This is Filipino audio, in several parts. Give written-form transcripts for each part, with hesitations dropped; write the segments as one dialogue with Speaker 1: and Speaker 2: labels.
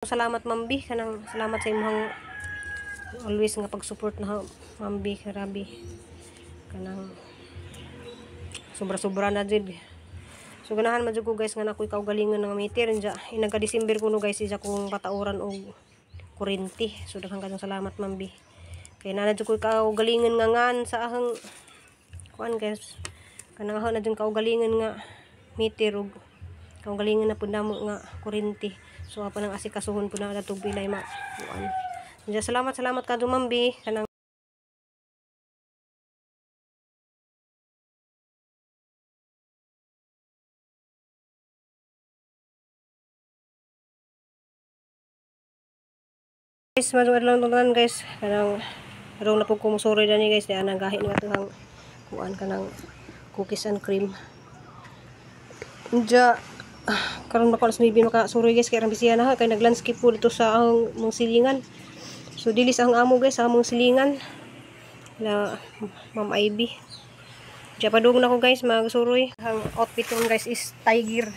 Speaker 1: Salamat Mambi kanang salamat sa imong always nga pag-support na Mambi karabi kanang sobra-sobra na jud. So ganahan man jud ko guys nga nakoy kaugalingon nga meter nya inagka December kuno guys isa kong patauran og kurente. So daghang kadong salamat Mambi. Kay na jud ko kaugalingon nga ngan sa ahang kuan guys. Kanang ahon na jud kaugalingon nga meter og kaugalingon na pud namo nga kurente. So apa nang asikasuhon po na natong bilay ma. Salamat ka Mambi kanang guys madungad lang tungtan guys kanang arong na pug kumusuri dani guys ya nagahi nga tuhang kuan kanang cookies and cream. Ja karon ako sa bibi makasuri guys kay rambisiya na ha kay naglandscape po dito sa ang mong silingan. So dilis ang amo guys sa among silingan na Ma'am Ivy. Ja padung na ko guys magsuroy. Ang outfit ko guys is tiger.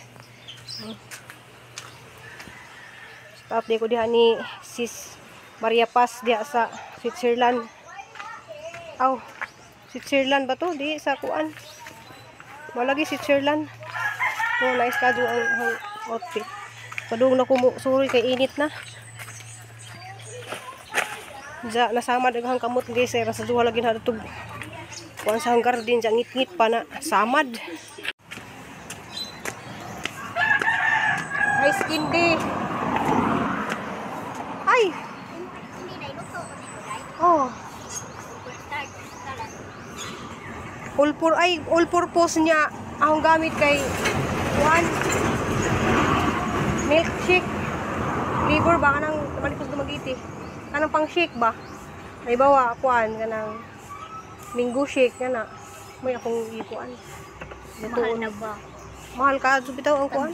Speaker 1: Stop di ko diha ni Sis Maria Paz diha sa Switzerland. Aw, Switzerland ba to? Di sa kuan. Malagi Switzerland. So, nice ka doon ang outfit. Padung na ko suri kay init na. Ja nasama daghang kamot guys ay rasa duha lagi na tug kuan sa garden ja ngit-ngit pa na samad. Ay skin day. Ay. Oh. All purpose niya akong gamit kay kuan milkshake flavor ba kanang malikos dumagiti kanang pang shake ba may bawa kuan kanang mango shake kana may akong ikuan mahal na ba mahal ka so bitaw ang kuan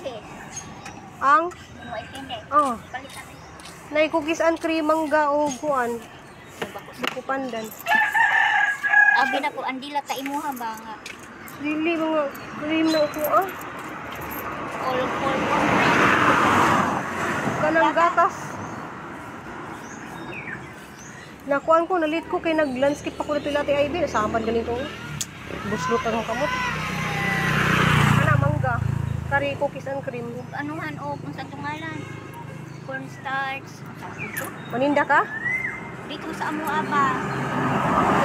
Speaker 1: ang oh nay cookies and cream mangga o kuan buko pandan abi na ko andila ta imuha ba nga dili mga cream na ako all kanang gatas nakuan ko nalit ko kay naglandscape ako dito Ate Ivy nasamad galing ko buslot ang kamot ana mangga kari cookies and cream anuhan o kung sa tungalan cornstarch maninda ka dito sa amo aba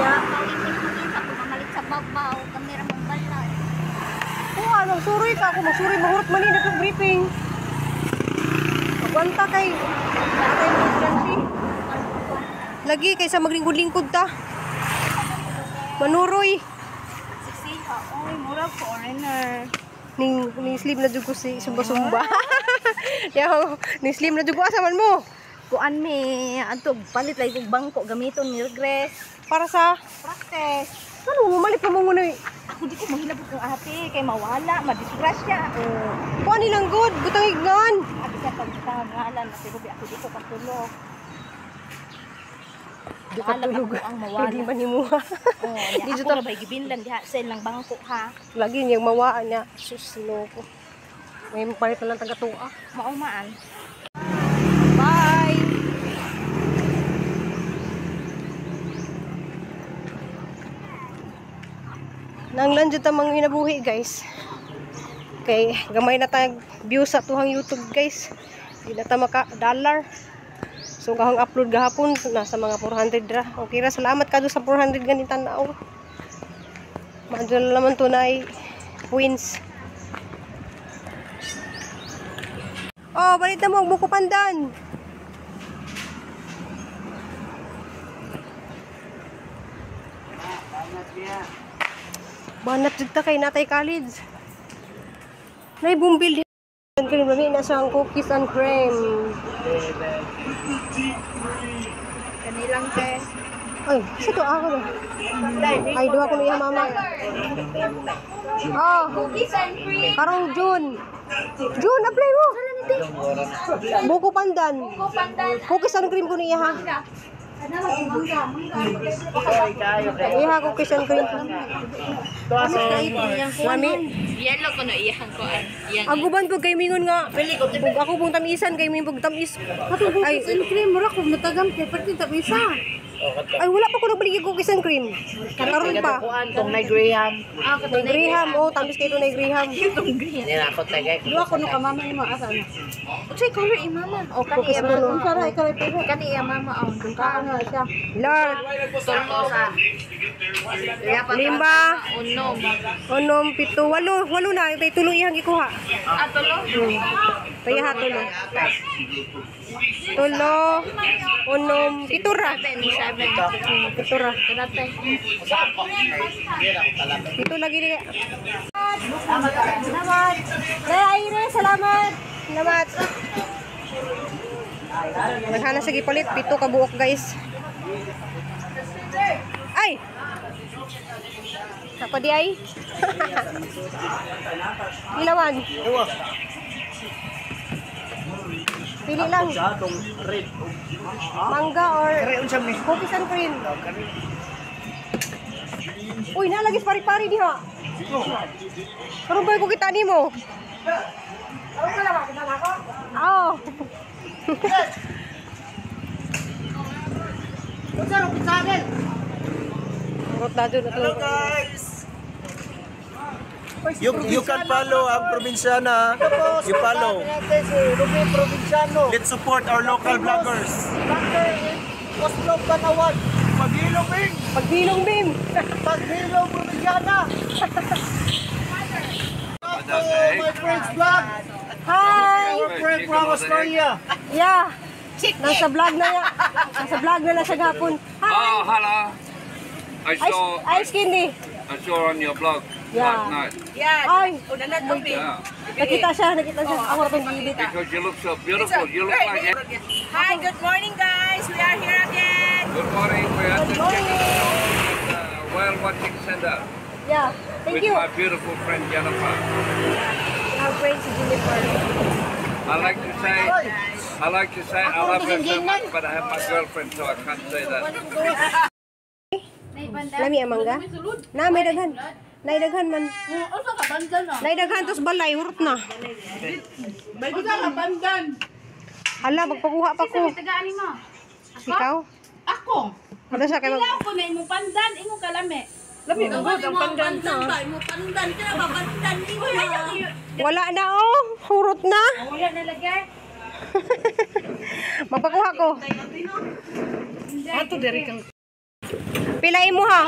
Speaker 1: ya kauipin ako mamalit sa babaw kamera mong balat magsuri ka ako magsuri mahurot maninda itong briefing magwanta kay natay mo ganti lagi kaysa maglingkod-lingkod ta manuroy siksiha oy mura foreigner ning slim na jud ko si sumba-sumba yaw ning slim na jud ko asaman mo kuan mi adto palit lay kog bangko gamiton ni regress para sa practice ano malit pa mo ngoy ako di ko mahilabot kang ate kay mawala madisgrasya kuan nilang good butang ignan ate ka pagtangalan pero ako di ko patulog di patulog ang mawala hindi man himuha di jud ta bay gibinlan diha sa ilang bangko ha lagi niyang mawaan niya sus loko may palit lang taga tuwa maumaan. Bye. Nanglan jud ta mga inabuhi guys. Kay gamay na tayong views sa tuhang YouTube guys. Di na ta maka dollar. So kahong upload gahapon nasa mga 400 ra. Okay ra salamat kadto sa 400 ganin tan-aw. Madul naman tunay wins. Oh, balita mo buko pandan. Banat jud ta kay natay college. Nay bumbil din kay mami na sa cookies and cream. Kanilang te. Ay, sito ako. Ay, duha ko niya mama. Oh, cookies and cream. Karong June. June apply mo. Buko pandan. Cookies and cream ko niya ha. Iha ko kisan cream. Lami.
Speaker 2: Yellow ko na iyang ko.
Speaker 1: Aguban po kay mingon nga. Pag ako pong tamisan kay mingon pag tamis. Ay,
Speaker 3: cream mura ko matagam kay pati tabisa.
Speaker 1: ay wala pa ko nabalik ko kisan cream. Karon pa.
Speaker 4: Tong na Graham.
Speaker 1: May Graham, oh, tamis kayo na Graham.
Speaker 4: Ninakot na gay.
Speaker 3: Duwa ko no ka mama imo asa na.
Speaker 2: Utsay color i mama. O kani
Speaker 1: Focus
Speaker 2: iya
Speaker 1: mo, no?
Speaker 2: mama.
Speaker 3: Para ikaw ay pero.
Speaker 2: Kani iya mama o
Speaker 3: Ka ano siya.
Speaker 1: Lord,
Speaker 2: Tolosa.
Speaker 1: Limba.
Speaker 2: Unom.
Speaker 1: onom, pito, walo na. Tay tulo ihang ikuha.
Speaker 2: Ah, tolo.
Speaker 1: Kaya ha, tulo. Tulo, onom, pitura.
Speaker 2: 7.
Speaker 1: Pitura.
Speaker 2: Kadate.
Speaker 1: Pito lagi ni. Salamat. Kaya Aire, salamat. Salamat. Maghana sa gipalit, pito ka buok guys. Ay! Ako di ay? Ilawan. Pili lang. Mangga or cookies and cream. Uy, nalagis pari-pari diha. Karon ba ko kita nimo? Oo. Hello
Speaker 5: guys! You can follow ang probinsyana. You follow. Let's support our local vloggers.
Speaker 4: Oslo Banawag.
Speaker 5: Pag-ilong Bing!
Speaker 1: Pagbilong bim.
Speaker 4: Paghilong Provinciana. My friends vlog.
Speaker 1: Hi.
Speaker 4: Our friend from Australia.
Speaker 1: Yeah. Nasa vlog na yan. Nasa vlog na lang sa gapon. Hi.
Speaker 6: Oh, hello.
Speaker 1: Ice candy.
Speaker 6: I saw on your blog
Speaker 1: Yeah.
Speaker 6: last night.
Speaker 1: Ay.
Speaker 6: Yeah.
Speaker 1: Nakita siya. Ako na itong gilid.
Speaker 6: Because you look so beautiful. You look like it.
Speaker 2: Hi, good morning guys. We are here again.
Speaker 6: Good morning. We are just checking whale watching center
Speaker 1: Yeah. Thank
Speaker 6: with
Speaker 1: you.
Speaker 6: my beautiful friend Jennifer.
Speaker 1: Our friend si Jennifer.
Speaker 6: I like to say I love her so much, but I have my girlfriend, so I can't say that.
Speaker 1: Lami ang mangga? Na, may daghan. Naidaghan man.
Speaker 3: Usa ka bandan no.
Speaker 1: Naidaghan, tos balay, hurot na.
Speaker 3: Usa ka bandan.
Speaker 1: Hala, magpakuha pa ko.
Speaker 3: Tagaan mo.
Speaker 1: Ikaw?
Speaker 3: Ako.
Speaker 1: Ano siya kayo?
Speaker 3: Ilaw ko na imong pandan, imong kalame.
Speaker 1: Lami ang pandan na.
Speaker 3: Imong pandan ka ba pandan nimo na.
Speaker 1: Wala na oh, hurot na.
Speaker 3: Wala na lagay.
Speaker 1: Magpakuha ko.
Speaker 3: Ato diri kang.
Speaker 1: Pilay mo ha.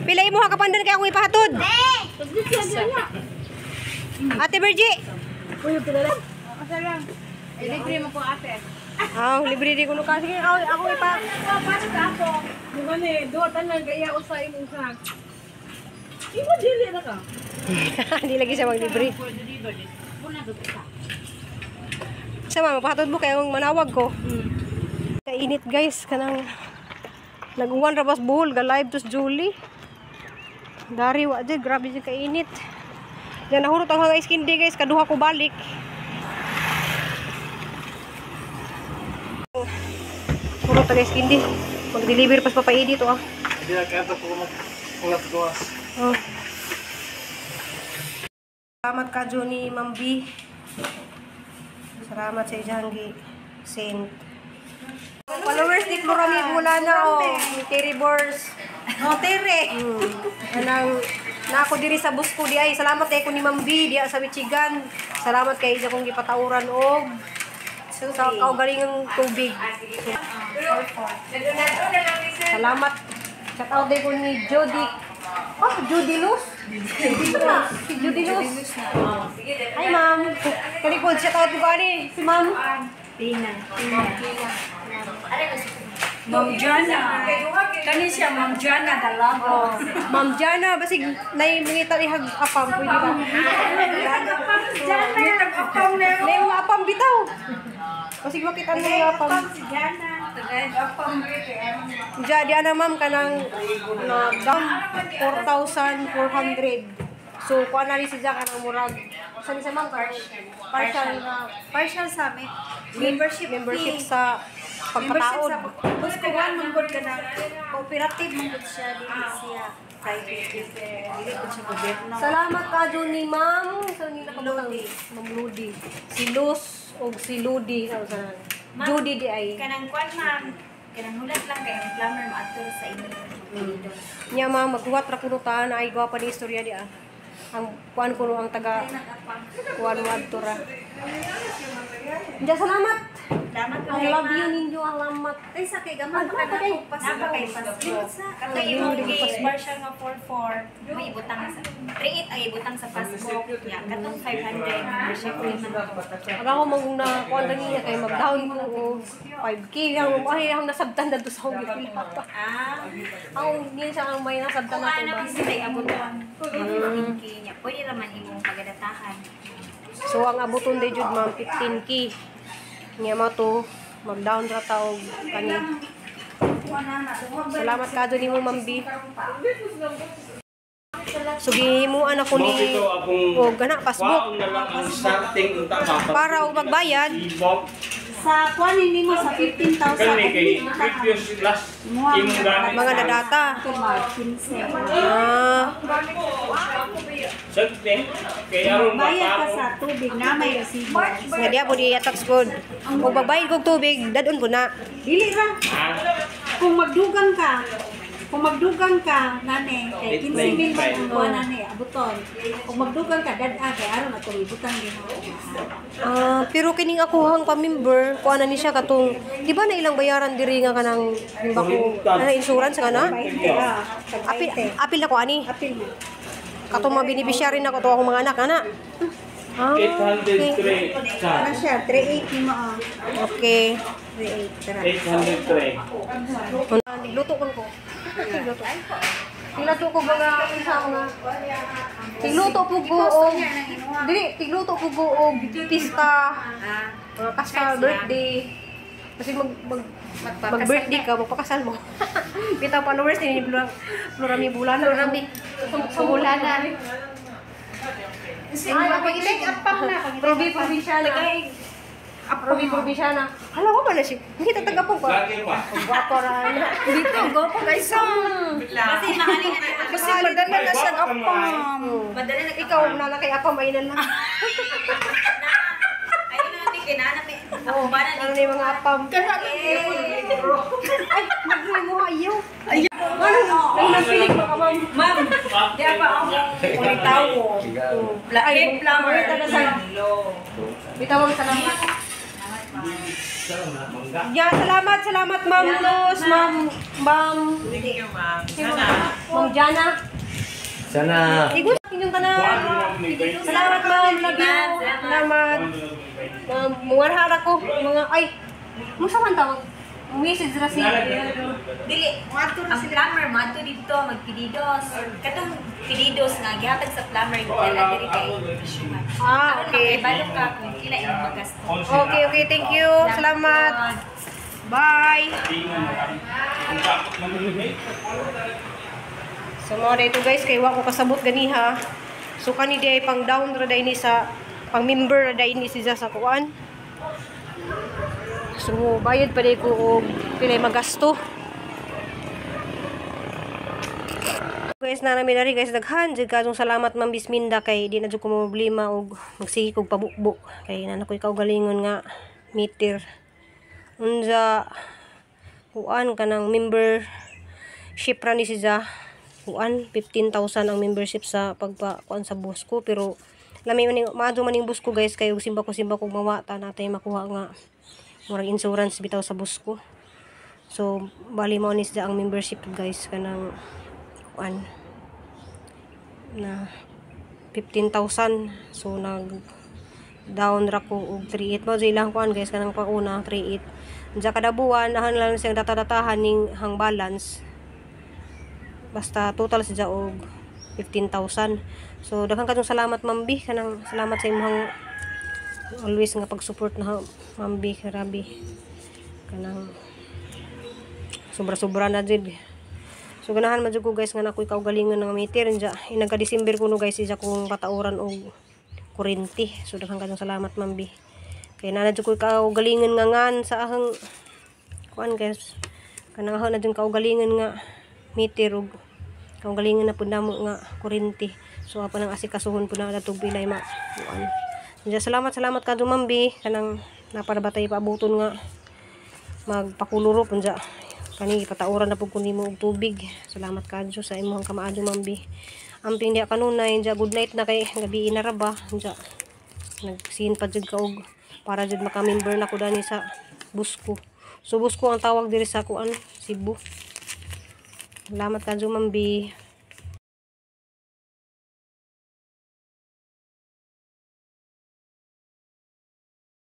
Speaker 1: Pilay mo ha kapandan kaya akong ipahatod. Ate Bergie.
Speaker 3: Asa lang. Libre mo ko ate.
Speaker 1: Ah, libre di ko no kasi ako ipa.
Speaker 3: Paano ka ako? Di ba ni, do tanan kaya usay mo sa. Imo dili na ka.
Speaker 1: Hindi lagi siya maglibre. Sama, mapahatod mo kaya yung manawag ko. Kainit guys, kanang nag-uwan rabas buhol, ga-live tos Julie. Dari wa dyan, grabe dyan kainit. Yan, nahurot ang hanggang iskindi guys, kaduha ko balik. Hurot ang iskindi. Mag-deliver pas papaidi to ah.
Speaker 5: Hindi na kaya po mag-ulat gawas.
Speaker 1: Oh. Salamat ka Johnny Mambi. Salamat sa Ijangi Saint. Followers ni Florami mula na oh. Ni Terry Bors.
Speaker 3: No tere.
Speaker 1: Anang na ako diri sa bus ko di ay salamat kay ko ni Mambi diya sa Michigan. Salamat kay isa kong gipatawuran og sa kaugalingang tubig. Salamat. Shout out din ko ni Jody. Oh, Judy Luz. Si Judy Luz. Hi, ma'am. Kalikod, shout out ko ani. Si ma'am.
Speaker 3: Tina. Ma'am Jana. Kani siya Ma'am Jana Dalabo.
Speaker 1: Ma'am Jana, basig nay mangita ni hag apam pwede ba? Nay mga apam bitaw. Basig makita mo yung apam.
Speaker 3: Si Jana. Apam.
Speaker 1: Diya di ana ma'am kanang nagdam 4,400. So kuan na rin si Jack kanang murag. Sa ma'am partial sa
Speaker 3: Membership
Speaker 1: sa pagpataod.
Speaker 2: Bus ko one mangkod ka na cooperative mangkod siya dili siya private. Dili ko siya gobyerno.
Speaker 1: Salamat ka ni Ma'am. Sa nila ka Ma'am Ludi. Si Luz o si Ludi. Judy di ay.
Speaker 2: Kanang kwan ma'am, kanang hulat lang kay ang plumber maatur sa inyo.
Speaker 1: Nya Ma'am, maghuwat ra kuno ta na ay gwapa ni istorya di ah. Ang kuan kuno ang taga kuan mo adtura. Diya salamat.
Speaker 2: Salamat
Speaker 1: I love you ninyo, alamat.
Speaker 2: Ay sa kay gamay ka na ko napakay passport. Katay yung kay partial nga 44, may ibutang sa 38 ay ibutang sa passport. Ya, katong 500 membership fee man.
Speaker 1: Aga ko manguna kuan gani niya kay mag-down ko og 5K ang ang nasabtan na to sa hugit.
Speaker 2: Ah,
Speaker 1: Ang hindi siya ang may nasabtan
Speaker 2: kung
Speaker 1: na to
Speaker 2: ano
Speaker 1: ba.
Speaker 2: kasi may abutan. Niya, pwede raman imong pagadatahan.
Speaker 1: So ang abuton day jud Ma'am 15K. Nya mo to mag-down ra ta og kani. Salamat kadto nimo Ma'am B. So gihimuan ako ni og gana passbook para og magbayad.
Speaker 2: Sa kuan hindi mo sa 15,000
Speaker 1: Mga nadata. Ah,
Speaker 2: bayad ka sa tubig na may resibo.
Speaker 1: nga diya po di tax code. Kung magbayad kog tubig, dadon ko na.
Speaker 2: Dili ra. Kung magdugang ka, nane, kay 15,000 man ang kuha nane, abuton. Kung magdugang ka, dad-a, kay araw na ito, ibutang din mo.
Speaker 1: Ah, pero kining ako hang pa-member, kuha na ni siya katong, di ba na ilang bayaran diri nga kanang yung bako, insurance ka na? Apil ako ani.
Speaker 2: Apil mo.
Speaker 1: Katong mabinibisyari na ko to akong mga anak, ana. Ah, okay.
Speaker 2: Ano siya? 380 mo, ah.
Speaker 1: Okay.
Speaker 2: 380, tara.
Speaker 1: Nagluto ko. Nagluto. Tigluto ko mga isa mga tigluto po ko og dili tigluto po ko og pista mga kasal birthday kasi mag-birthday ka magpakasal mo. Bitaw followers ni Florami Bulan. Sa bulanan. Ay, pag-take up pa na. Probi probinsya na. Probi probinsya na. Hala ko ba na siya? Hindi tataga po ba? Gwapo ra. Dito, gwapo guys.
Speaker 2: Kasi mahaling
Speaker 1: Kasi madala na siya apam.
Speaker 2: Madali na
Speaker 1: Ikaw na kay apam ay na lang.
Speaker 2: Ayun na natin, kinanap eh. Ako ba na
Speaker 1: Ano na yung mga apam? Ay, magre mo ayaw. Ano nang piling mo ka, ma'am?
Speaker 2: Ma'am, di ba ako ulitaw ko? Ay, plumber.
Speaker 1: Bitaw mo salamat. Yeah, salamat Ma'am Luz, Ma'am Ma'am Jana.
Speaker 5: Sana.
Speaker 1: Igus inyong tanan. Salamat Ma'am, love you. Salamat. Muwarhara ko mga ay. Musa man tawag? Message ra si.
Speaker 2: Dili, ang plumber mo ato dito magpididos. Katong pididos nga gihatag sa plumber dala diri kay Fisherman.
Speaker 1: Ah, okay.
Speaker 2: Balok ka kung kila imong magasto.
Speaker 1: Okay, thank you. Salamat. Bye. So mo dito guys kay wa ko kasabot ganiha. So kani di ay pang down ra dai ni sa pang member ra dai ni siya sa kuan. So bayad pa dai ko og pilay magasto. Guys na namin ari guys daghan jud kadtong salamat Ma'am Bisminda kay di na jud ko problema og magsige kog pabukbok kay na ko ikaw galingon nga meter unsa kuan kanang membership ra ni siya kuan 15,000 ang membership sa pagpakuan sa bus ko pero lami maadto maning bus ko guys kay og simba ko mawata natay makuha nga murag insurance bitaw sa bus ko. So bali mo ni siya ang membership guys kanang kuan na 15,000 so nag down ra ko og 38 mo ilang kuan guys kanang pauna 38 ja kada buwan ahan lang siyang data-datahan ning hang balance basta total siya og 15,000 so daghang kadtong salamat Ma'am B kanang salamat sa imong always nga pag-support na Ma'am B grabe kanang sobra-sobra na jud. So ganahan man jud ko guys nga nako ikaw galingon nga meter nja inaga December kuno guys isa kong patauran og kurente. So daghang kadtong salamat Ma'am B. Kay na jud ko ikaw galingon nga ngan sa ahang kuan guys kanang na dun kaugalingan nga meter ug kaugalingan na pud namo nga kuryente. So apa nang asikasuhon pud na datog bilay ma kuan. Salamat kadto mambi kanang naparabatay paabuton nga magpakuluro punja kani patauran na pud kun nimo og tubig. Salamat kadto sa imong kamaadyo mambi. Amping dia kanunay ja good night na kay gabi na ra ba ja nagsin pa jud ka og para jud maka-member na ko dani sa busko. So busko ang tawag diri sa kuan Cebu. Salamat kadto mambi.